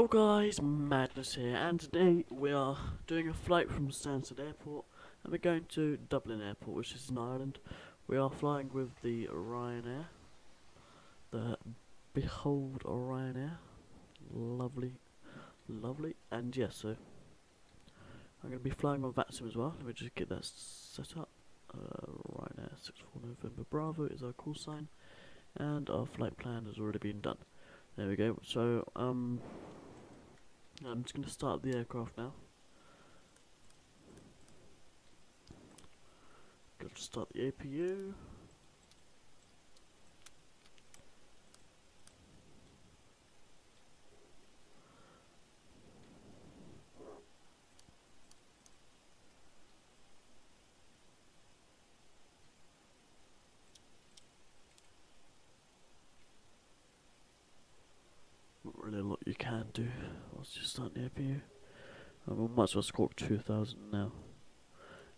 Yo guys, Madness here, and today we are doing a flight from Stansted Airport, and we're going to Dublin Airport, which is in Ireland. We are flying with the Ryanair, the Behold Ryanair, lovely, and yes, so I'm going to be flying on VATSIM as well. Let me just get that set up. Ryanair 64 November Bravo is our call sign, and our flight plan has already been done. There we go. So I'm just going to start the aircraft now. Got to start the APU. Not really a lot you can do whilst you're starting the APU. We might as well squawk 2000 now.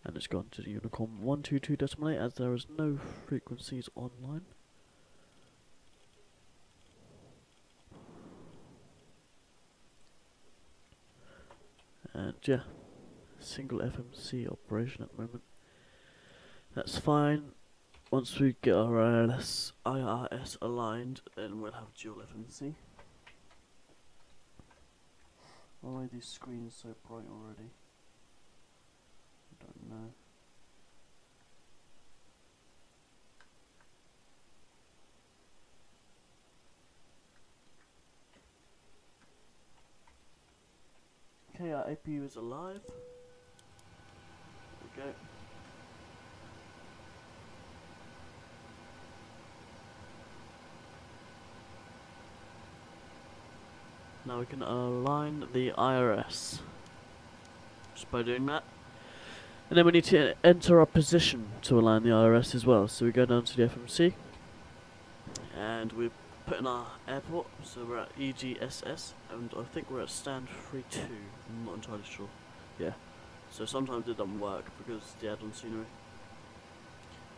And it's gone to the Unicorn 122.8 as there is no frequencies online. And yeah, single FMC operation at the moment. That's fine. Once we get our IRS aligned, then we'll have dual FMC. Why are these screens so bright already? I don't know. Okay, our APU is alive. There we go. Now we can align the IRS just by doing that. And then we need to enter our position to align the IRS as well. So we go down to the FMC and we put in our airport. So we're at EGSS and I think we're at stand 32. I'm not entirely sure. Yeah. So sometimes it doesn't work because the add-on scenery.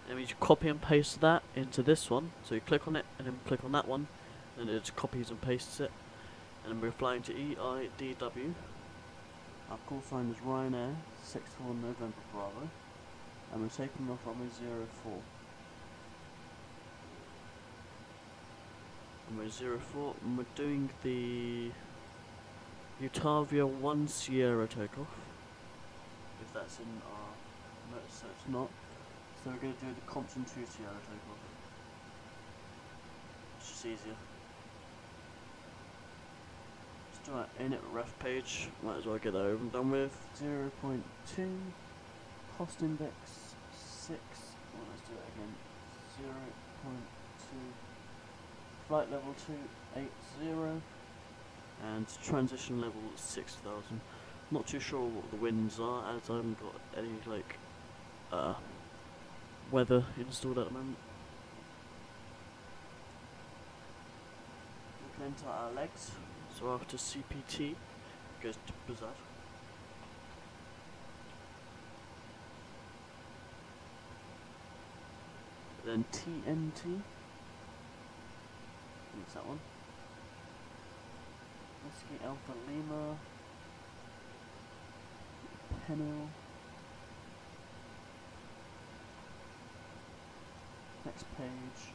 And we just copy and paste that into this one. So you click on it and then click on that one and it just copies and pastes it. And we're flying to EIDW. Our call sign is Ryanair 64 November Bravo, and we're taking off runway 04. Runway 04, and we're doing the Utavia 1 Sierra takeoff. If that's in our notes, so it's not. So we're going to do the Compton 2 Sierra takeoff. It's just easier. Init ref page, might as well get that over and done with. 0.2, cost index 6, well, let's do it again. 0.2, flight level 280, and transition level 6000. Not too sure what the winds are, as I haven't got any weather installed at the moment. We can enter our legs. So after CPT, it goes to Blizzard. Then TNT. What's that one? Whiskey Alpha Lima. Penel. Next page.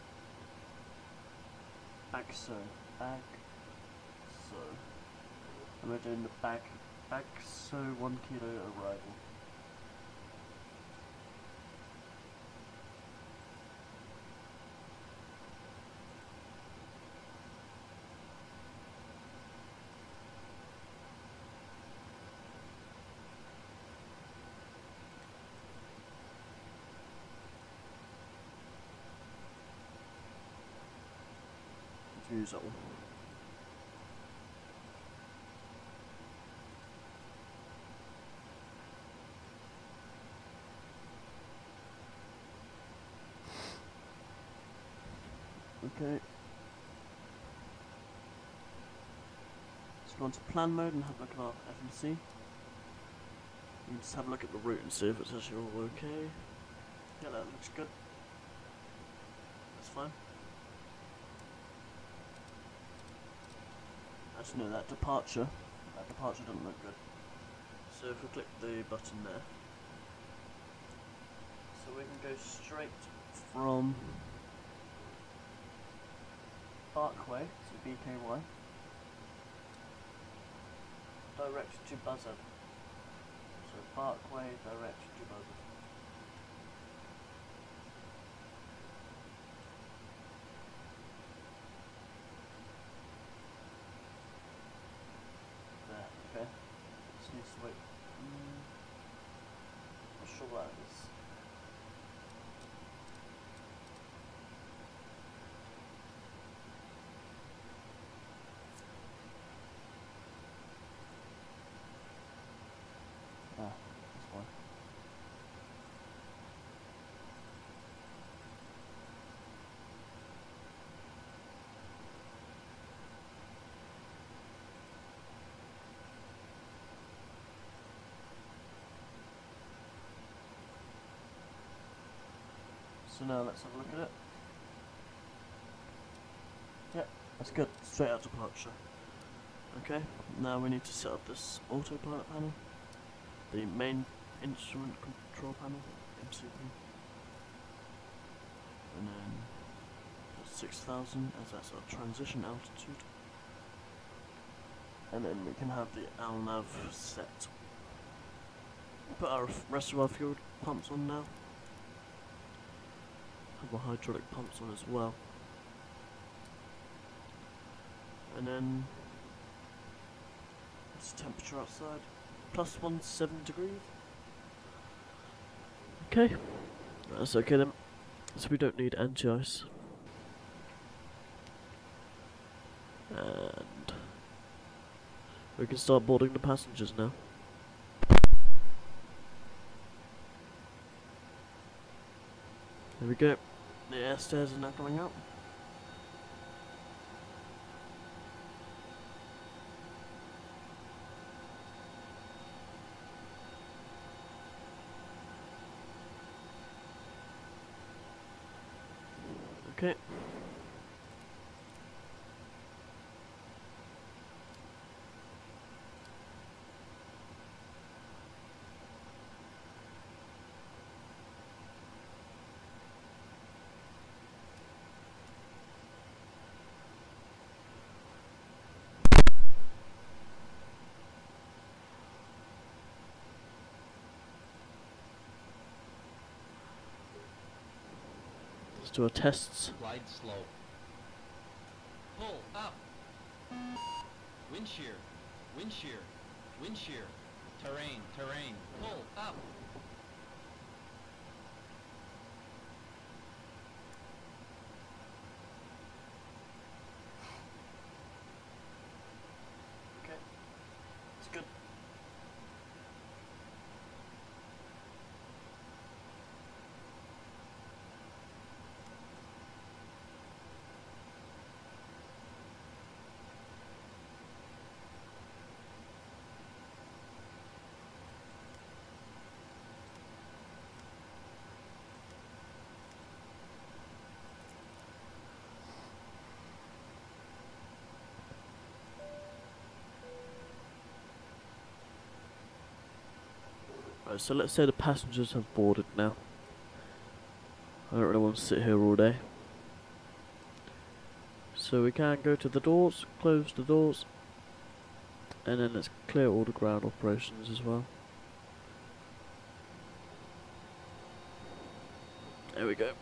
Bag. And we're doing the back so 1 kilo arrival. Let's use that one. Okay. Let's go on to plan mode and have a look at our FMC. You can just have a look at the route and see if it's actually all okay. Yeah, that looks good. That's fine. Let's know that departure doesn't look good. So if we click the button there, so we can go straight from Parkway, so BKY, direct to Buzzard. So Parkway, direct to Buzzard. There, okay. Just needs to wait. Not sure what that is. Ah, that's why. So now let's have a look at it. Yep, that's good. Straight out departure. Okay, now we need to set up this autopilot panel. The main instrument control panel, MCP. And then 6,000 as that's our transition altitude. And then we can have the LNAV set. Put our rest of our fuel pumps on now. Have our hydraulic pumps on as well. And then it's temperature outside. +17 degrees. Okay, that's okay then. So we don't need anti-ice. And we can start boarding the passengers now. There we go. The air stairs are now coming up. Okay. Let's do our tests. Glide slow. Pull up. Wind shear. Wind shear. Wind shear. Terrain. Terrain. Pull up. Okay. It's good. Right, so let's say the passengers have boarded now. I don't really want to sit here all day. So we can go to the doors, close the doors, and then let's clear all the ground operations as well. There we go.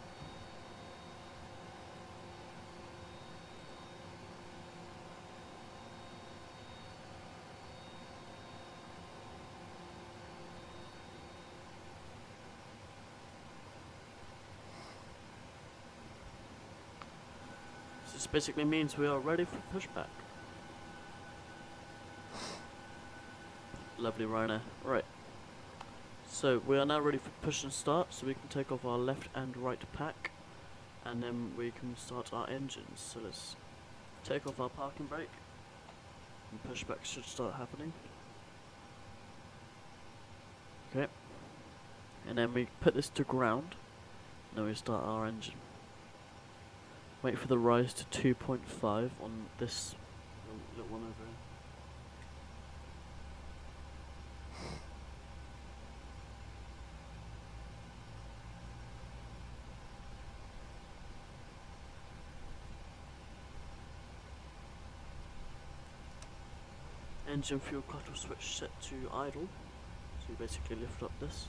This basically means we are ready for pushback. Lovely Ryanair. Right. So we are now ready for push and start, so we can take off our left and right pack, and then we can start our engines. So let's take off our parking brake, and pushback should start happening. Okay. And then we put this to ground, and then we start our engine. Wait for the rise to 2.5 on this a little one over here. Engine fuel throttle switch set to idle, so you basically lift up this.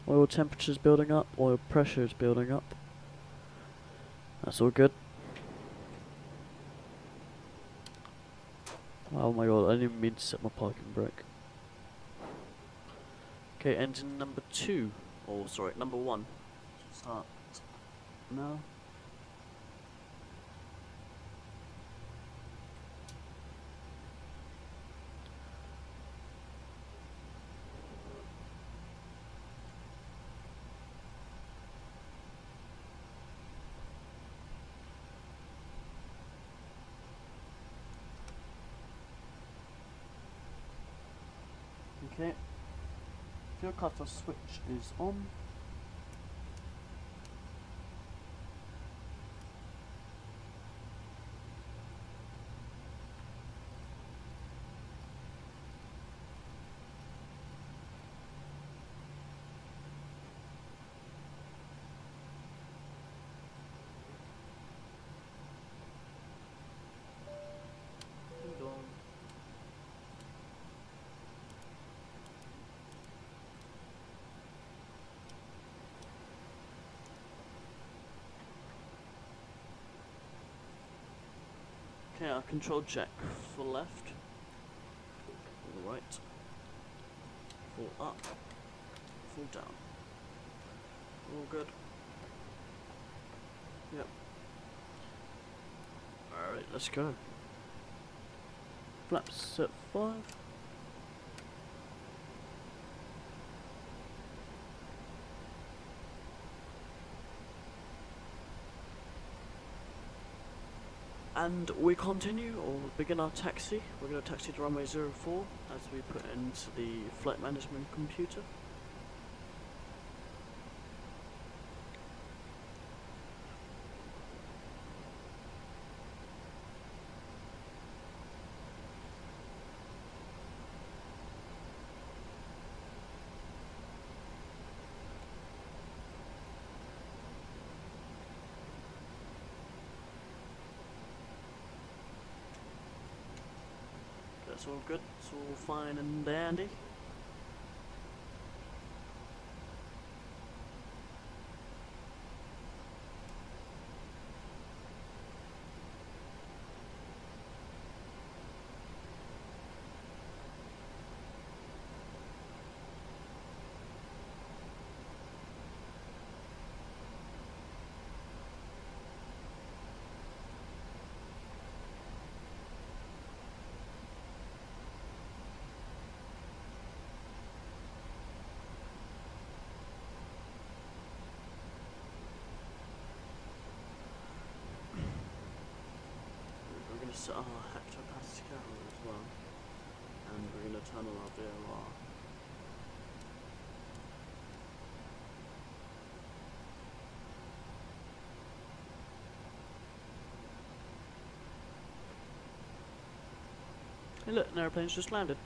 Oil temperature's building up, oil pressure's building up. That's all good. Oh my god, I didn't even mean to set my parking brake. Okay, engine number 2. Oh, sorry, number 1. Start now. Okay, fuel cutoff switch is on. Ding dong. Okay, our control check. Full left, full right, full up, full down. All good. Yep. Alright, let's go. Flaps set 5. And we continue, or begin our taxi. We're going to taxi to runway 04 as we put into the flight management computer. That's all good, it's all fine and dandy. We're going to set our hectopascal as well, and we're going to turn on our VOR. Hey look, an airplane's just landed.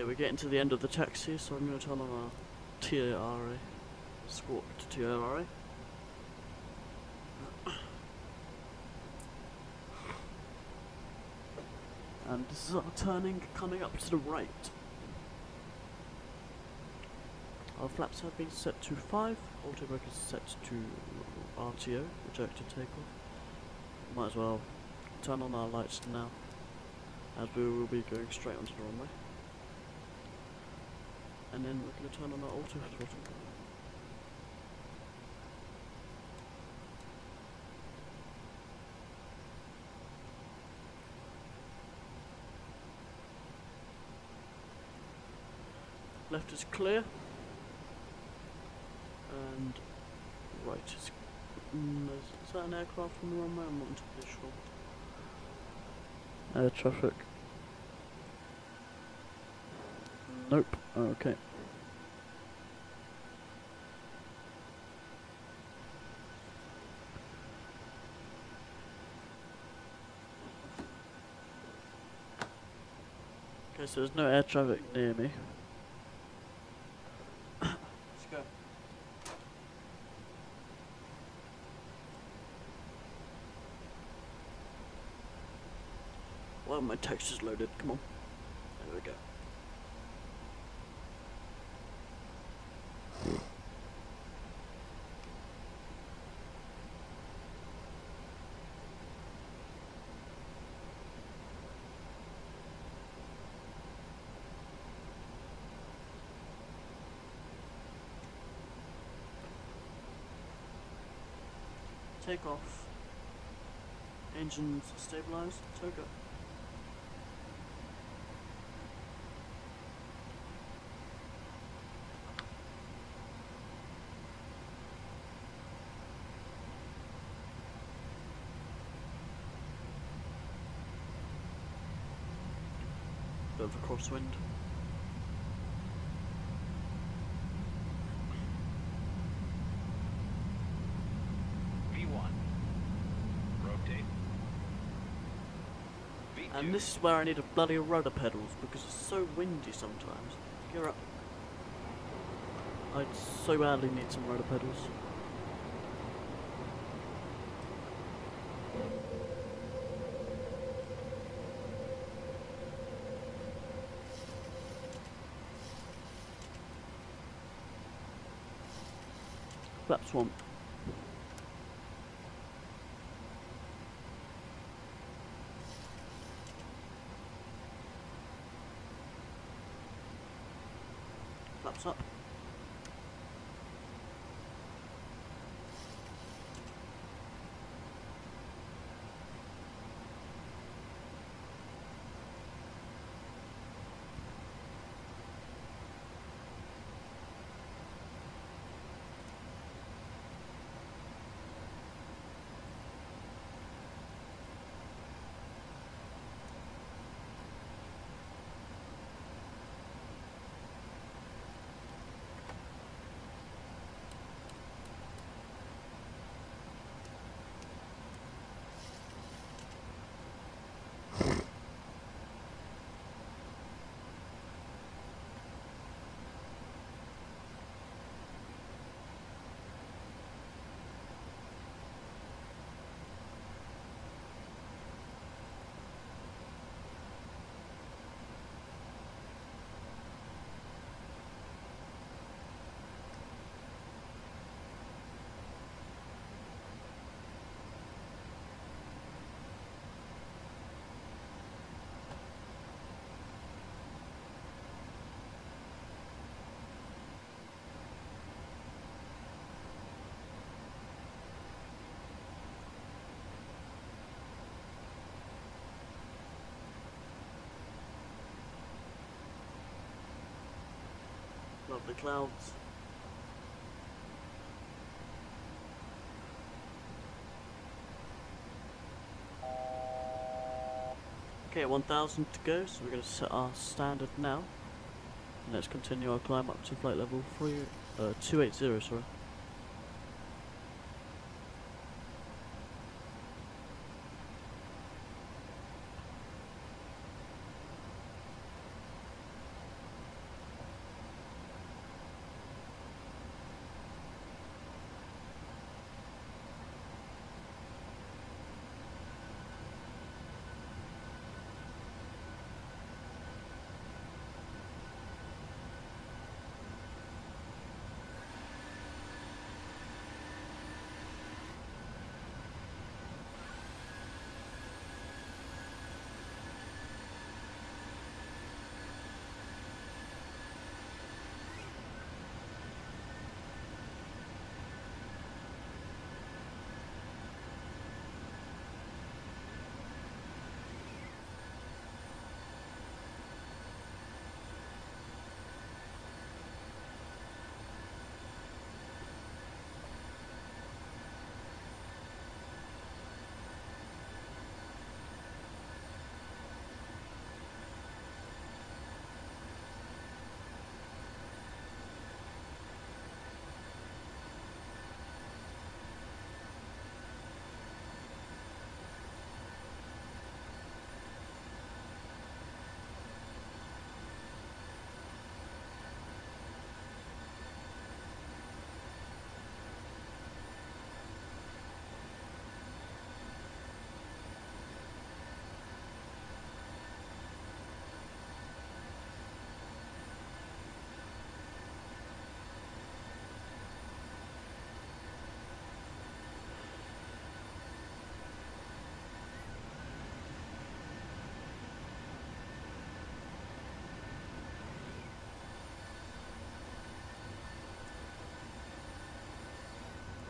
we're getting to the end of the taxi, so I'm going to turn on our TARA. Squawk to TARA. And this is our turning coming up to the right. Our flaps have been set to 5, auto brake is set to RTO, rejected takeoff. Might as well turn on our lights now, as we will be going straight onto the runway. And then we're going to turn on our auto throttle. Left is clear, and right is. Is that an aircraft from the runway? I'm not entirely sure. Air traffic. Nope. Okay. Okay, so there's no air traffic near me. Let's go. Well, my text is loaded. Come on. There we go. Take off. Engines stabilized. Toga. Bit of a crosswind. And this is where I need a bloody rudder pedals because it's so windy sometimes. You're up. I so badly need some rudder pedals. Flap swamp. Flaps up. Lovely clouds. Okay, 1000 to go, so we're going to set our standard now. And let's continue our climb up to flight level 280, sorry.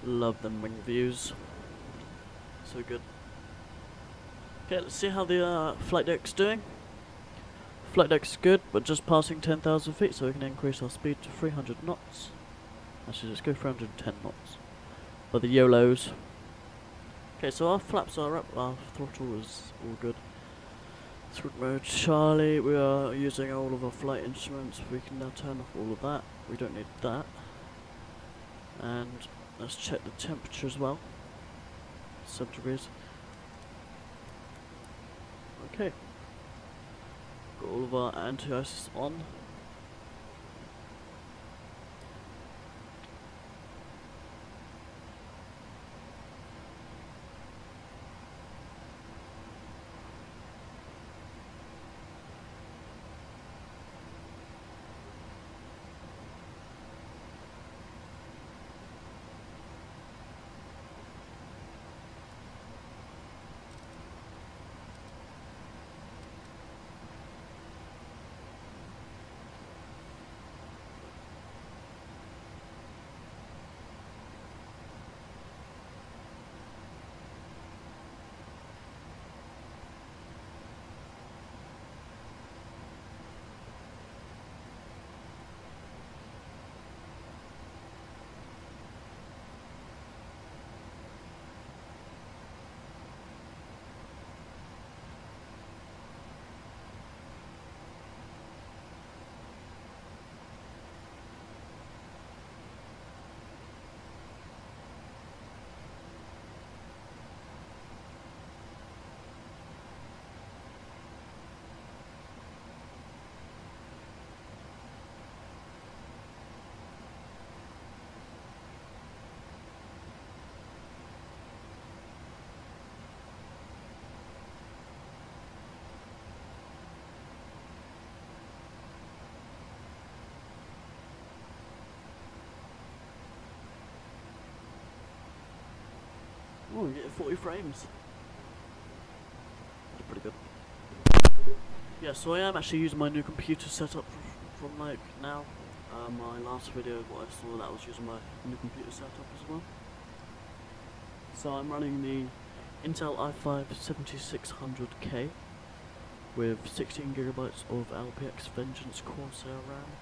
Love them wing views. So good. Okay, let's see how the flight deck's doing. Flight deck's good, but just passing 10,000 feet, so we can increase our speed to 300 knots. Actually, let's go 310 knots. But the YOLOs. Okay, so our flaps are up, our throttle is all good. Through mode Charlie, we are using all of our flight instruments. We can now turn off all of that. We don't need that. And let's check the temperature as well. 7 degrees. Okay. Got all of our anti-ice on. Oh, we get 40 frames. That's pretty good. Yeah, so I am actually using my new computer setup from like now. My last video, what I saw, that was using my new computer setup as well. So I'm running the Intel i5 7600K with 16GB of LPX Vengeance Corsair RAM.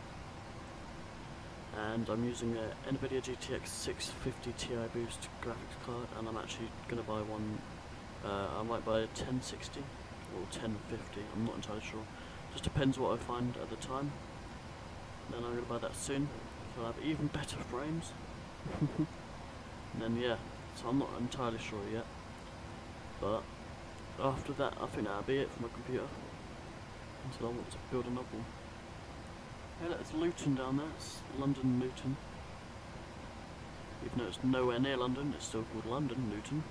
And I'm using a NVIDIA GTX 650 Ti Boost graphics card, and I'm actually going to buy one. I might buy a 1060 or 1050, I'm not entirely sure. Just depends what I find at the time. Then I'm going to buy that soon, so I'll have even better frames. And then yeah, so I'm not entirely sure yet. But after that, I think that'll be it for my computer. Until I want to build another one. Hey, look, it's Luton down there. It's London Luton. Even though it's nowhere near London, it's still called London Luton.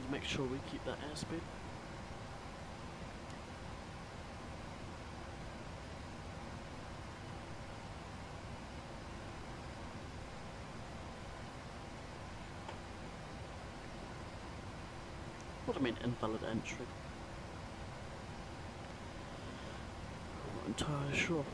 To make sure we keep that airspeed. What do I mean invalid entry? I'm not entirely sure.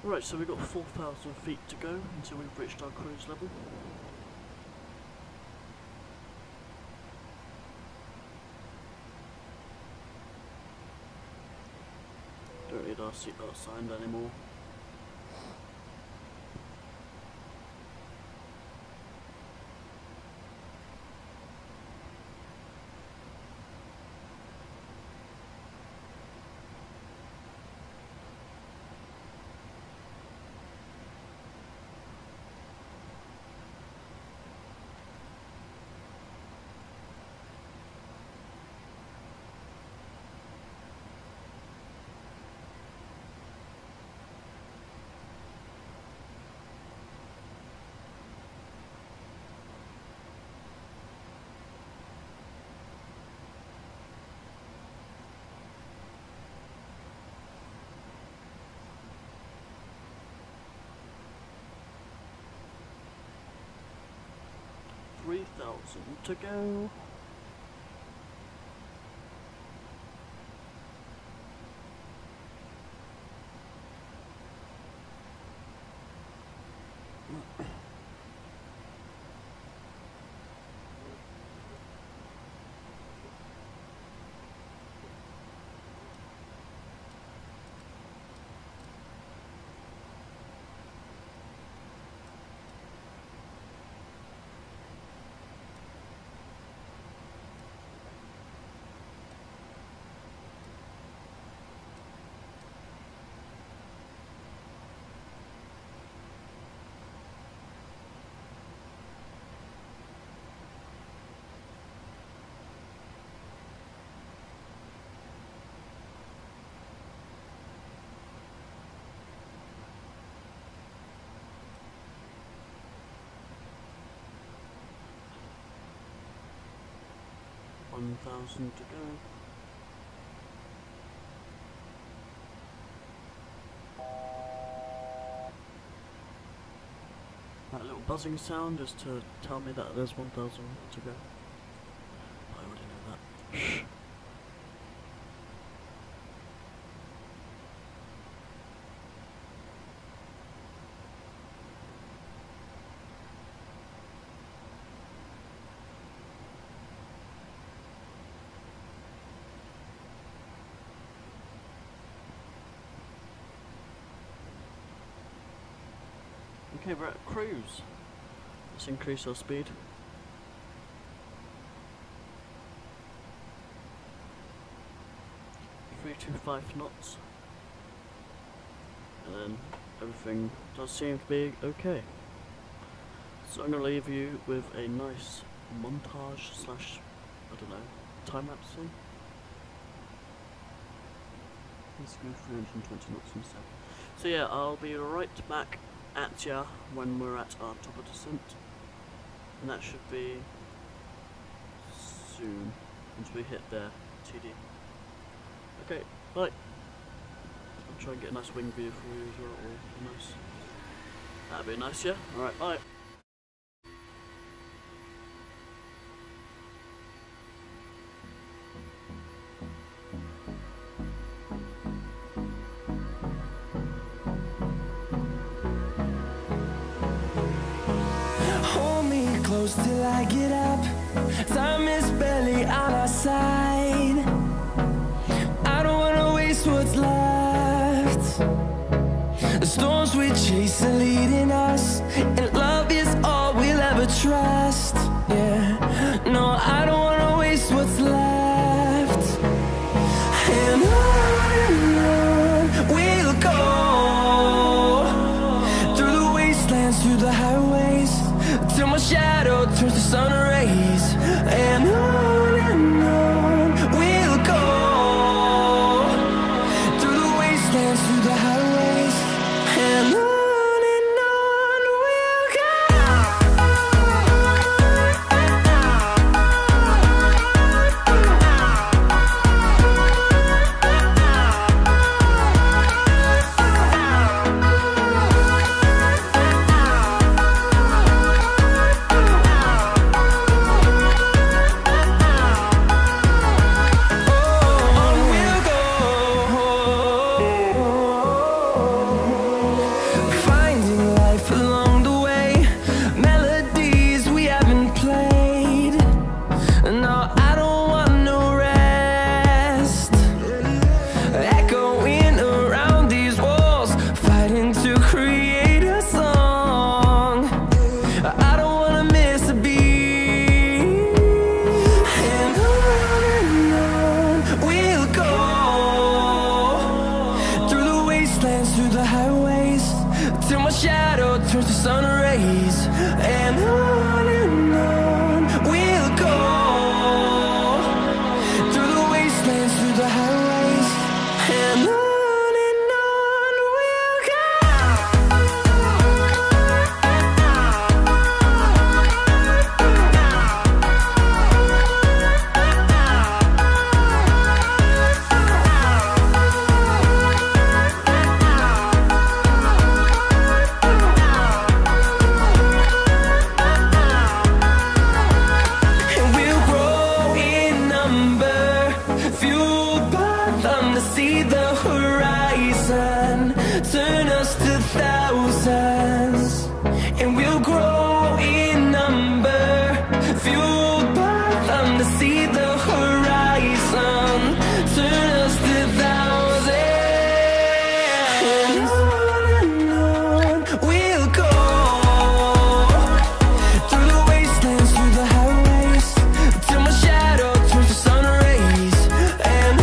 Right, so we've got 4,000 feet to go until we've reached our cruise level. Don't need our seatbelt signed anymore. To go. $1,000 to go. That little buzzing sound is to tell me that there's 1,000 to go. I already know that. Shh. Okay, we're at cruise. Let's increase our speed. 325 knots. And then everything does seem to be okay. So I'm going to leave you with a nice montage slash, I don't know, time lapse thing. Let's go 320 knots instead. So yeah, I'll be right back at ya when we're at our top of descent, and that should be soon once we hit there. TD. Okay, bye. I'll try and get a nice wing view for you as well. Or nice. That'd be nice, yeah. All right, bye. Till I get up, time is barely on our side. I don't wanna waste what's left. The storms we chase are leading us, and love is all we'll ever trust. Yeah, no, I don't wanna waste what's left. And on we'll go, through the wastelands, through the highways, till my shadow turns to sun rays. And on we'll go, through the wastelands, through the highways. And on we'll wastelands, through the highways, till my shadow turns to sun rays. And on we'll go, through the wastelands, through the highways, and on we'll go. See the horizon turn us to thousands, and we'll grow in number, fueled by them to see the horizon turn us to thousands. And on we'll go, through the wastelands, through the highways, till my shadow turns to sun rays. And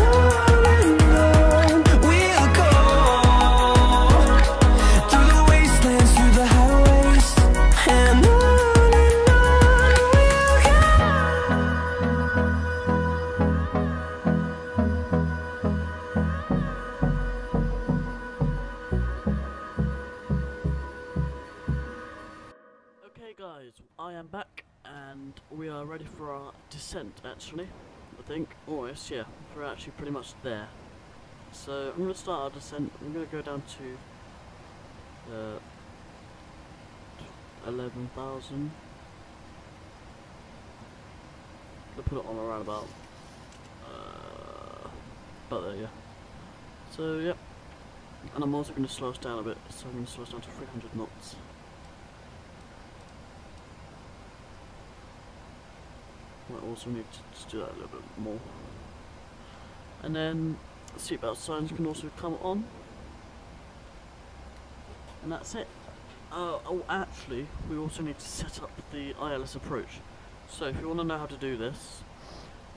guys, I am back and we are ready for our descent actually, I think, almost, yeah, we're actually pretty much there. So I'm going to start our descent. I'm going to go down to 11,000. I'll put it on around about there, yeah. So yep, and I'm also going to slow us down a bit, so I'm going to slow us down to 300 knots. Might also need to just do that a little bit more. And then seatbelt signs can also come on. And that's it. Oh, actually, we also need to set up the ILS approach. So if you want to know how to do this,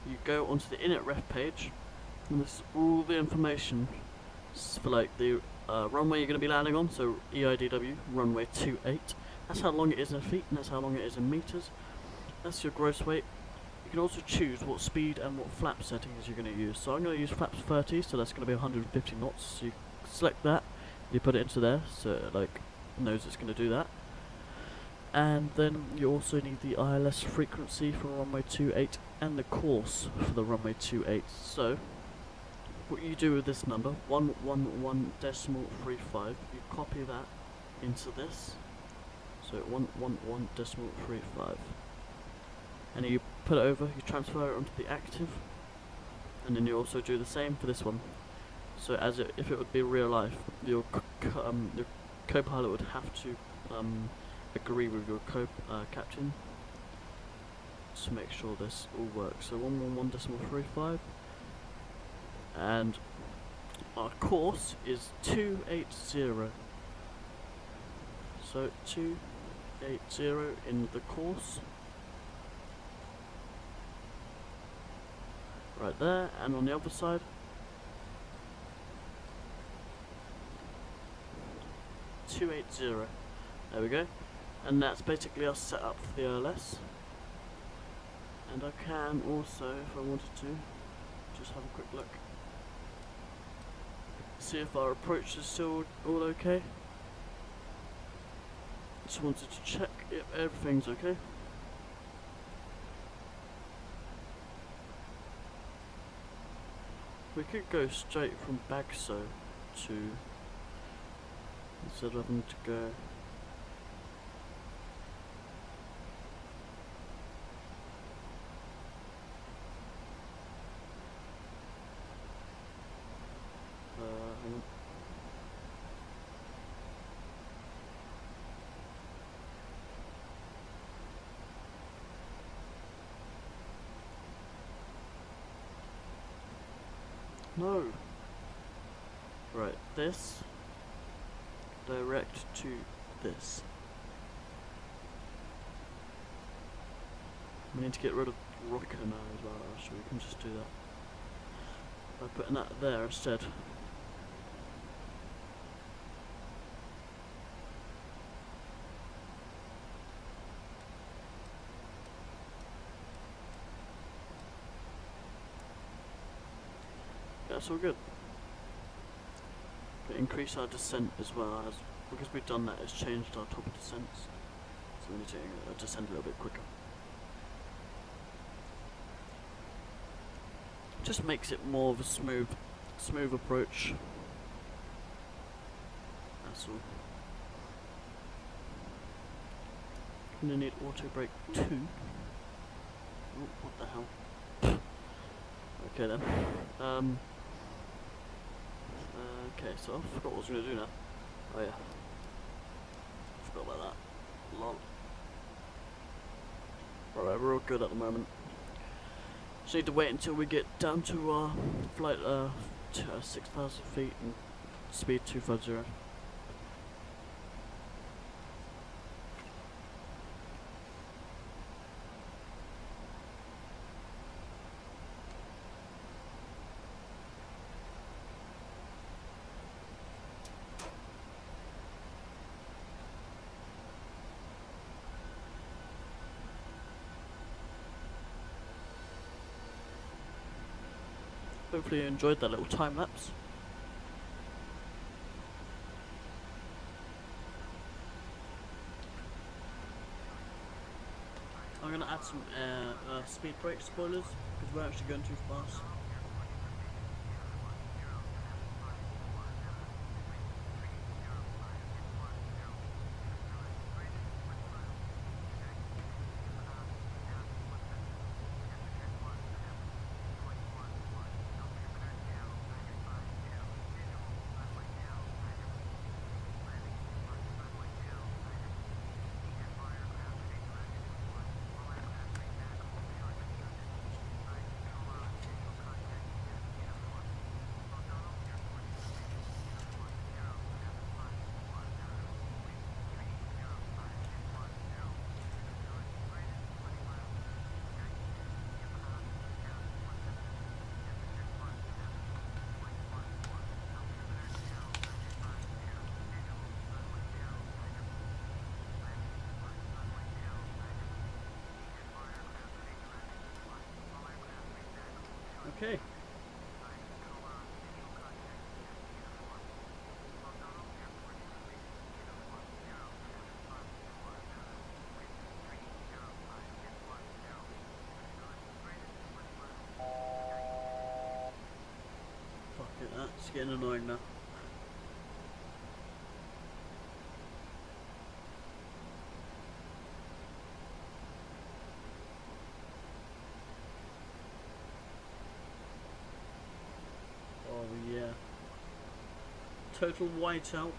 you go onto the init ref page, and this is all the information for like the runway you're going to be landing on. So EIDW runway 28. That's how long it is in feet, and that's how long it is in meters. That's your gross weight. You can also choose what speed and what flap settings you're going to use. So I'm going to use flaps 30, so that's going to be 150 knots. So you select that, you put it into there, so it like knows it's going to do that. And then you also need the ILS frequency for runway 28 and the course for the runway 28. So what you do with this number, 111.35, you copy that into this. So 111.35. And you put it over, you transfer it onto the active, and then you also do the same for this one. So as if it would be real life, your co-pilot would have to agree with your captain to make sure this all works. So 111.35, and our course is 280. So 280 in the course. Right there, and on the other side, 280. There we go. And that's basically our setup for the ILS. And I can also, if I wanted to, just have a quick look. See if our approach is still all okay. Just wanted to check if everything's okay. We could go straight from Bagso to, instead of having to go hang on. No. Right, this direct to this. We need to get rid of rocker now as well, so we can just do that by putting that there instead. that's all good. We increase our descent as well, as because we've done that, it's changed our top of descents. So we need to descend a little bit quicker. Just makes it more of a smooth approach. That's all. I'm gonna need auto brake 2. Oh, what the hell? Okay then. Okay, so I forgot what I was gonna do now. Oh yeah. Forgot about that. Lol. Alright, we're all good at the moment. Just need to wait until we get down to our flight 6,000 feet and speed 250. Hopefully you enjoyed that little time lapse. I'm going to add some speed brake spoilers because we're actually going too fast. Okay. Fuck it, that's getting annoying now. Oh yeah. Total whiteout.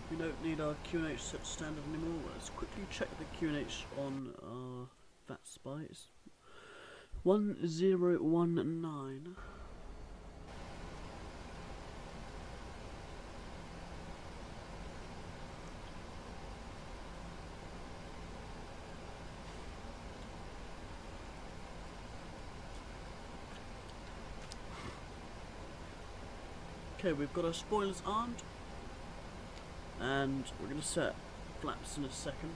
We don't need our QNH set to standard anymore. Let's quickly check the QNH on our VAT spy. It's 1019. Okay, we've got our spoilers armed. And we're going to set flaps in a second.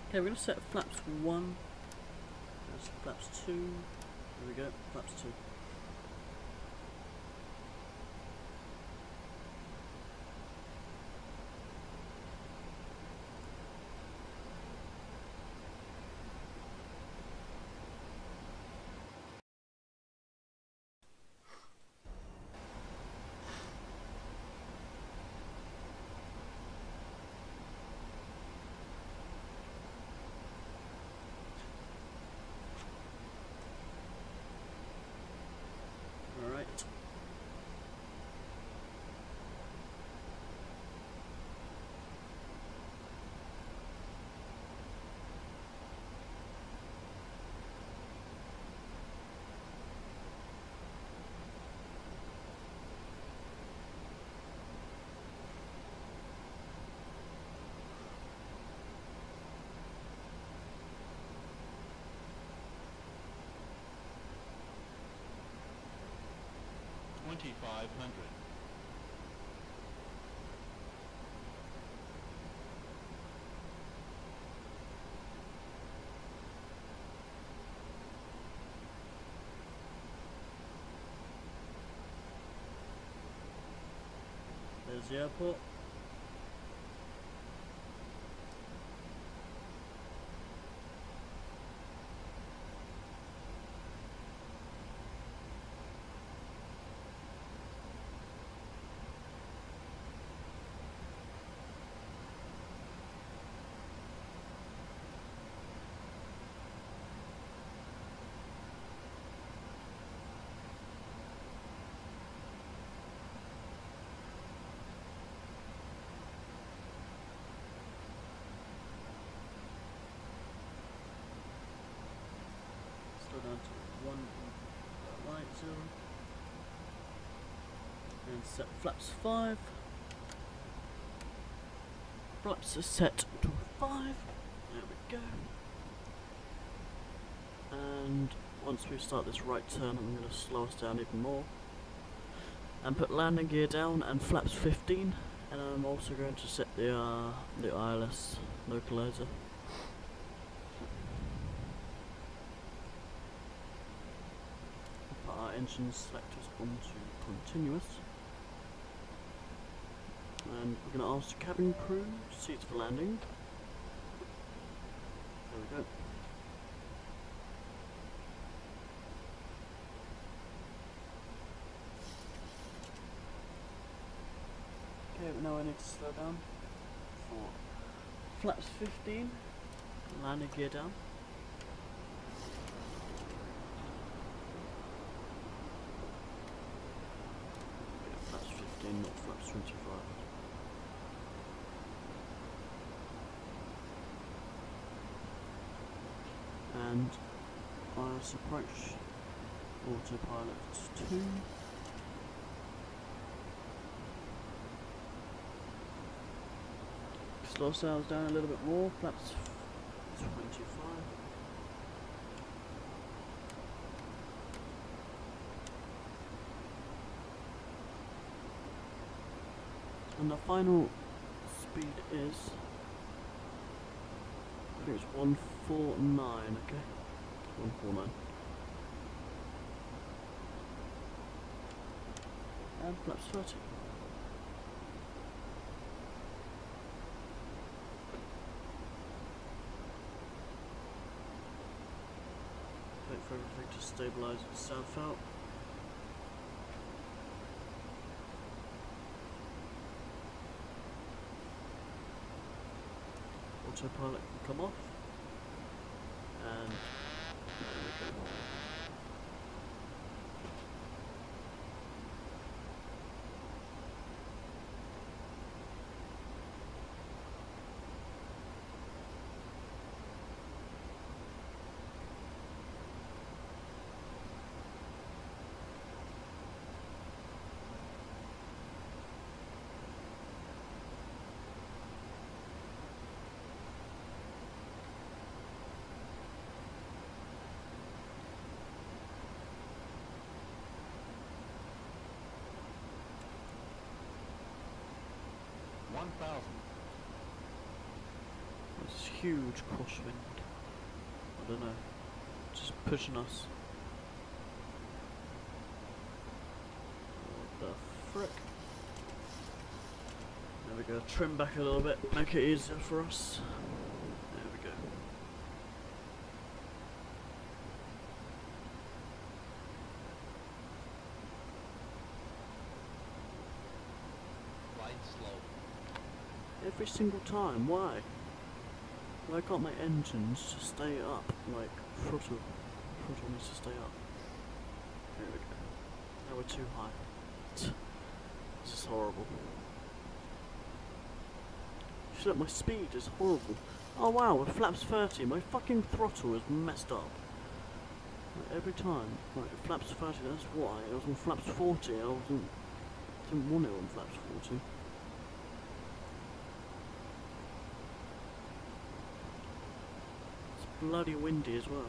Okay, we're going to set flaps 1. That's flaps 2. There we go, flaps 2. Alright. $2,500. There's the airport. Slow down to 1.10 and set flaps 5. Flaps are set to 5. There we go. And once we start this right turn, I'm going to slow us down even more and put landing gear down and flaps 15. And I'm also going to set the ILS localizer. Put our engine selectors onto continuous. And we're going to ask the cabin crew seats for landing. There we go. Okay, but now I need to slow down for flaps 15, landing gear down. Yeah, flaps 15, not flaps 25. And ILS approach, autopilot 2. Slow sails down a little bit more, flaps 25. And the final speed is, I think it's 149, okay? 149. And flaps 30. Wait for everything to stabilise itself out. Autopilot can come off. And there we go. huge crosswind. I don't know. Just pushing us. What the frick? There we go. Trim back a little bit. Make it easier for us. There we go. Glide slow. Every single time. Why? Why can't my engines just stay up? Like throttle needs to stay up. There we go. Now we're too high. This is horrible. Look, my speed is horrible. Oh wow, with flaps 30, my fucking throttle is messed up. Like, every time. Right, flaps 30, that's why. It was on flaps 40, I didn't want it on flaps 40. It's bloody windy as well.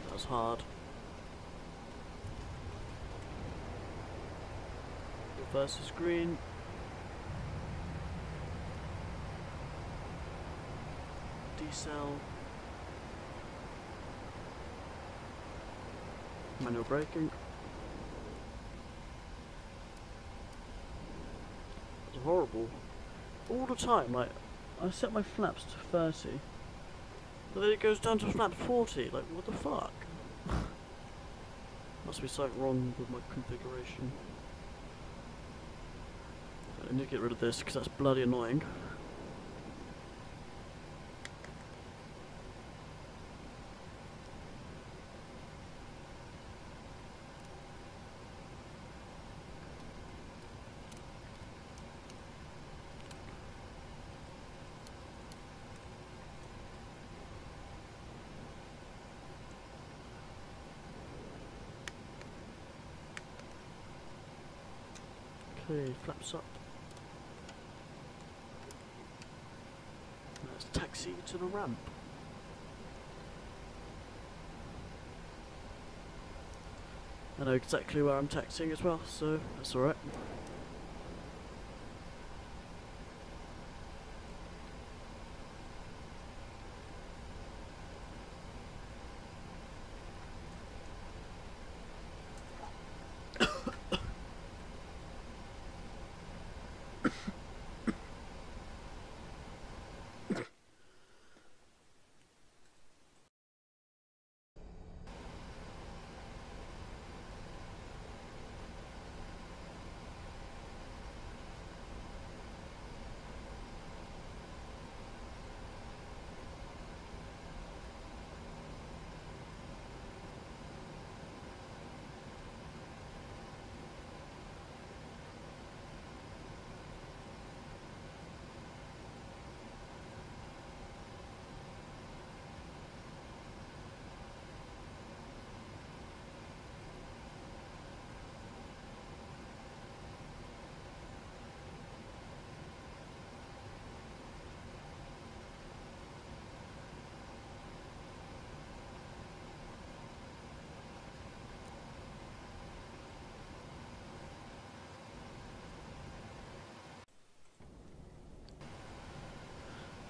That's hard. Reverse is green. Decel. Manual braking. It's horrible. All the time, like, I set my flaps to 30, but then it goes down to flaps 40, like, what the fuck? Must be something wrong with my configuration. I need to get rid of this, because that's bloody annoying. Okay, flaps up. Let's taxi to the ramp. I know exactly where I'm taxiing as well, so that's alright.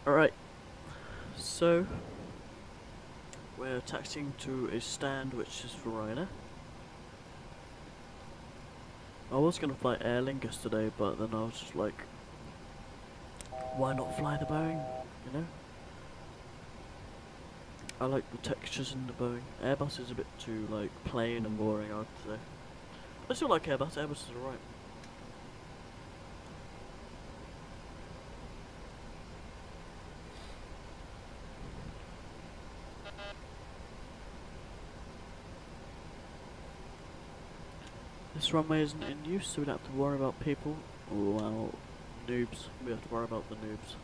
Alright, so we're taxiing to a stand which is for Ryanair. I was going to fly Aer Lingus today, but then I was just like, why not fly the Boeing, you know? I like the textures in the Boeing. Airbus is a bit too like plain and boring, I would say. I still like Airbus, Airbus is alright. This runway isn't in use, so we don't have to worry about people. Oh well, noobs. We have to worry about the noobs.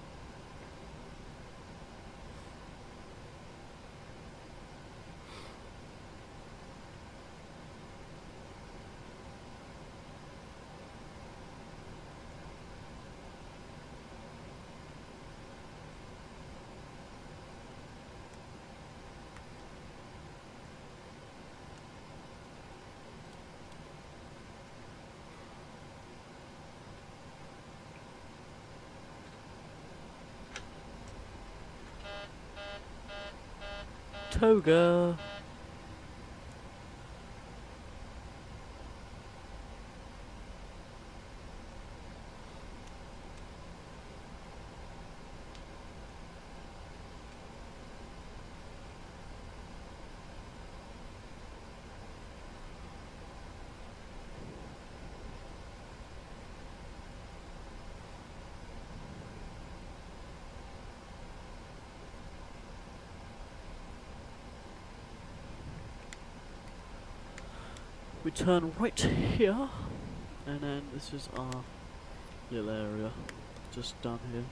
toga. We turn right here, and then this is our little area, just down here.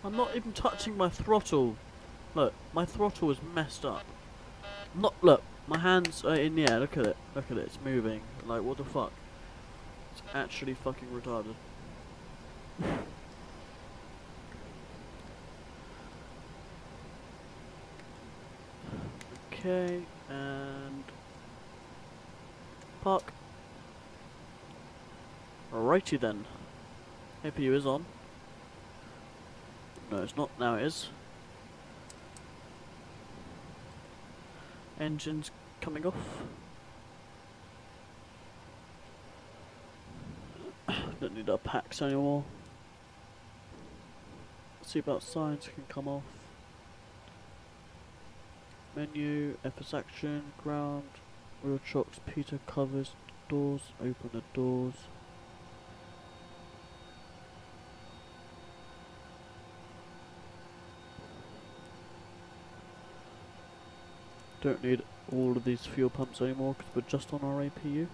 I'm not even touching my throttle. Look, my throttle is messed up. Look, my hands are in the air. Look at it. Look at it. It's moving. Like, what the fuck? It's actually fucking retarded. Okay, and park. Alrighty then. APU is on. No, it's not. Now it is. Engine's coming off. Don't need our packs anymore. Seatbelt signs can come off. Menu, FS action, ground, wheel chocks, Peter covers, doors, open the doors. Don't need all of these fuel pumps anymore because we're just on our APU.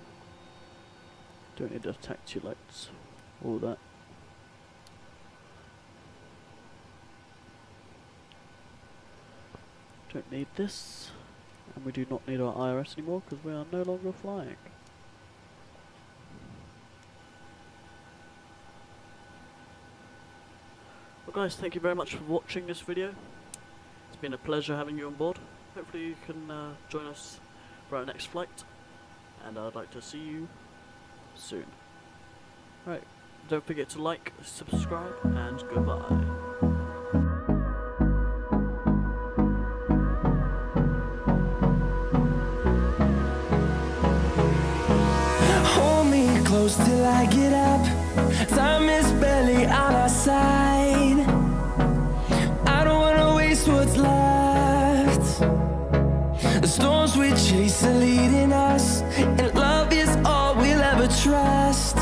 Don't need the taxi lights, all that. Don't need this, and we do not need our IRS anymore because we are no longer flying. Well guys, thank you very much for watching this video. It's been a pleasure having you on board. Hopefully you can join us for our next flight, and I'd like to see you soon. Right, don't forget to like, subscribe, and goodbye. Close till I get up. Time is barely on our side. I don't wanna waste what's left. The storms we chase are leading us, and love is all we'll ever trust.